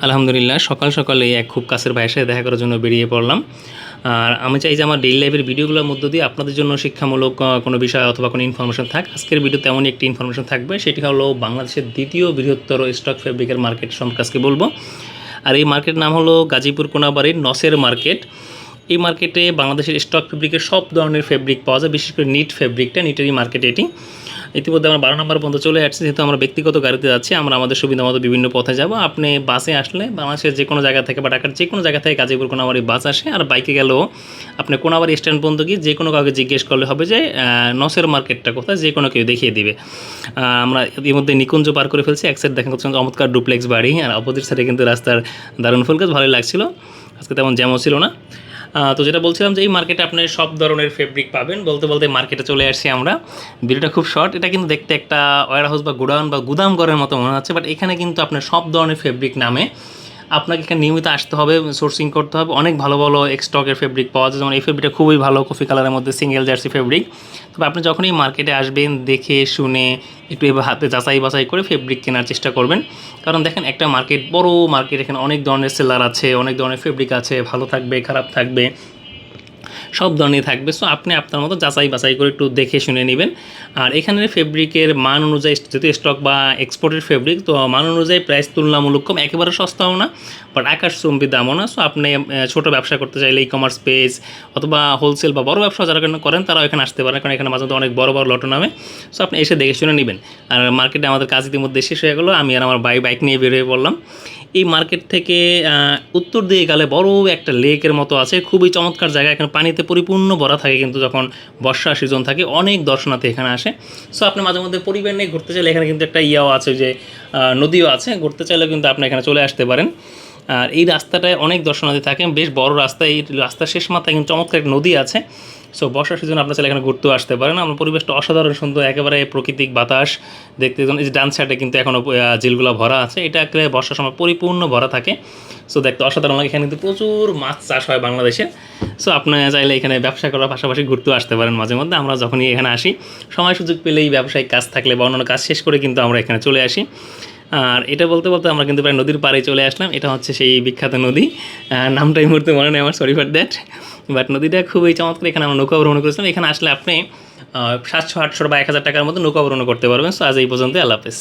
আলহামদুলিল্লাহ সকাল সকালে এক খুব কাছের ভাইয়ের সাথে দেখা করার জন্য বেরিয়ে পড়লাম। আর আমি চাই যে আমার ডেইলি লাইফের ভিডিওগুলোর মধ্য দিয়ে আপনাদের জন্য শিক্ষামূলক কোনো বিষয় অথবা কোনো ইনফরমেশন থাক। আজকের ভিডিওতে এমনই একটি ইনফরমেশন থাকবে, সেটি হলো বাংলাদেশের দ্বিতীয় বৃহত্তর স্টক ফেব্রিকের মার্কেট সম্পর্কে আজকে বলবো। আর এই মার্কেটের নাম হলো গাজীপুর কোনাবাড়ির নসের মার্কেট। এই মার্কেটে বাংলাদেশের স্টক ফেব্রিকের সব ধরনের ফেব্রিক পাওয়া যায়, বিশেষ করে নিট ফেব্রিকটা, নিটেরই মার্কেট এটি। ইতিমধ্যে আমরা 12 নম্বর পর্যন্ত চলে আসছি। যেহেতু আমরা ব্যক্তিগত গাড়িতে যাচ্ছি, আমরা আমাদের সুবিধা মতো বিভিন্ন পথে যাব। আপনি বাসে আসলে বাংলাদেশের যে কোনো জায়গা থেকে বা ঢাকার যে কোনো জায়গা থেকে গাজীপুর কোনাবাড়ি বাস আসে, আর বাইকে গেলেও আপনি কোনাবাড়ি স্ট্যান্ড পর্যন্ত গিয়ে যে কোনো কাউকে জিজ্ঞেস করলে হবে যে নসের মার্কেটটা কোথায়, যে কোনো কেউ দেখিয়ে দিবে। আমরা এর মধ্যে নিকুঞ্জ পার করে ফেলছি। এক সাইড দেখা যাচ্ছে চমৎকার ডুপ্লেক্স বাড়ি, আর অপোজিট সাইডে কিন্তু রাস্তার দারুণ ফুল গাছ, ভালোই লাগছিল। আজকে তেমন জ্যামও ছিল না। তো যেটা বলছিলাম যে এই মার্কেটে আপনি সব ধরনের ফেব্রিক পাবেন। বলতে বলতে মার্কেটে চলে আসছি আমরা। ভিডিওটা খুব শর্ট। এটা কিন্তু দেখতে একটা ওয়্যার হাউস বা গোডাউন বা গুদাম ঘরের মতো মনে হচ্ছে, বাট এখানে কিন্তু আপনার সব ধরনের ফেব্রিক নামে আপনাকে এখানে নিয়মিত আসতে হবে, সোর্সিং করতে হবে। অনেক ভালো ভালো স্টকের ফেব্রিক পাওয়া যায়, যেমন এই ফেব্রিকটা খুবই ভালো, কফি কালারের মধ্যে সিঙ্গেল জার্সি ফেব্রিক। তবে আপনি যখনই মার্কেটে আসবেন, দেখে শুনে একটু এবার হাতে যাচাই বাছাই করে ফেব্রিক কেনার চেষ্টা করবেন। কারণ দেখেন, একটা মার্কেট, বড় মার্কেট, এখানে অনেক ধরনের সেলার আছে, অনেক ধরনের ফেব্রিক আছে, ভালো থাকবে, খারাপ থাকবে, সব ধরনের থাকবে। সো আপনি আপনার মতো যাচাই বাছাই করে একটু দেখে শুনে নেবেন। আর এখানের ফেব্রিকের মান অনুযায়ী, যদি স্টক বা এক্সপোর্টের ফেব্রিক, তো মান অনুযায়ী প্রাইস তুলনামূলক কম, একেবারে সস্তাও না, বাট আকাশচুম্বী দামও না। সো আপনি ছোটো ব্যবসা করতে চাইলে ই কমার্স পেজ অথবা হোলসেল বা বড় ব্যবসা যারা করেন তারাও এখানে আসতে পারেন, কারণ এখানে মাঝে মধ্যে অনেক বড় বড় লটো নামে। সো আপনি এসে দেখে শুনে নেবেন। আর মার্কেটে আমাদের কাজ ইতিমধ্যে শেষ হয়ে গেলো, আমি আর আমার বাইক নিয়ে বের হয়ে পড়লাম। এই মার্কেট থেকে উত্তর দিকে গেলে বড় একটা লেকের মতো আছে, খুবই চমৎকার জায়গা। এখানে পানিতে পরিপূর্ণ ভরা থাকে, কিন্তু যখন বর্ষা সিজন থাকে অনেক দর্শনার্থী এখানে আসে। সো আপনি মাঝে মধ্যে পরিবার নিয়ে ঘুরতে চাইলে এখানে কিন্তু একটা ইয়াও আছে, যে নদীও আছে, ঘুরতে চাইলে কিন্তু আপনি এখানে চলে আসতে পারেন। আর এই রাস্তাটায় অনেক দর্শনার্থী থাকে, বেশ বড় রাস্তা। এই রাস্তার শেষ মাথায় কিন্তু চমৎকার একটা নদী আছে। সো বর্ষার সিজন আপনার চাইলে এখানে ঘুরতেও আসতে পারেন। আমার পরিবেশটা অসাধারণ সুন্দর, একেবারে প্রাকৃতিক বাতাস দেখতে। এই যে ডান সাইডে কিন্তু এখনও ঝিলগুলো ভরা আছে, এটা একেবারে বর্ষার সময় পরিপূর্ণ ভরা থাকে। সো দেখতে অসাধারণ লাগে। এখানে কিন্তু প্রচুর মাছ চাষ হয় বাংলাদেশে। সো আপনি চাইলে এখানে ব্যবসা করার পাশাপাশি ঘুরতেও আসতে পারেন মাঝে মধ্যে। আমরা যখনই এখানে আসি, সময় সুযোগ পেলেই, ব্যবসায়িক কাজ থাকলে বা অন্যান্য কাজ শেষ করে কিন্তু আমরা এখানে চলে আসি। আর এটা বলতে বলতে আমরা কিন্তু প্রায় নদীর পাড়ে চলে আসলাম। এটা হচ্ছে সেই বিখ্যাত নদী, নামটা এই মুহূর্তে মনে নেই আমার, সরি ফর দ্যাট। বাট নদীটা খুবই চমৎকার। এখানে আমরা নৌকা ভ্রমণ করেছিলাম। এখানে আসলে আপনি 700, 800 বা 1000 টাকার মতো নৌকা ভ্রমণ করতে পারবেন। সো আজ এই পর্যন্ত, আল্লাহ হাফেজ।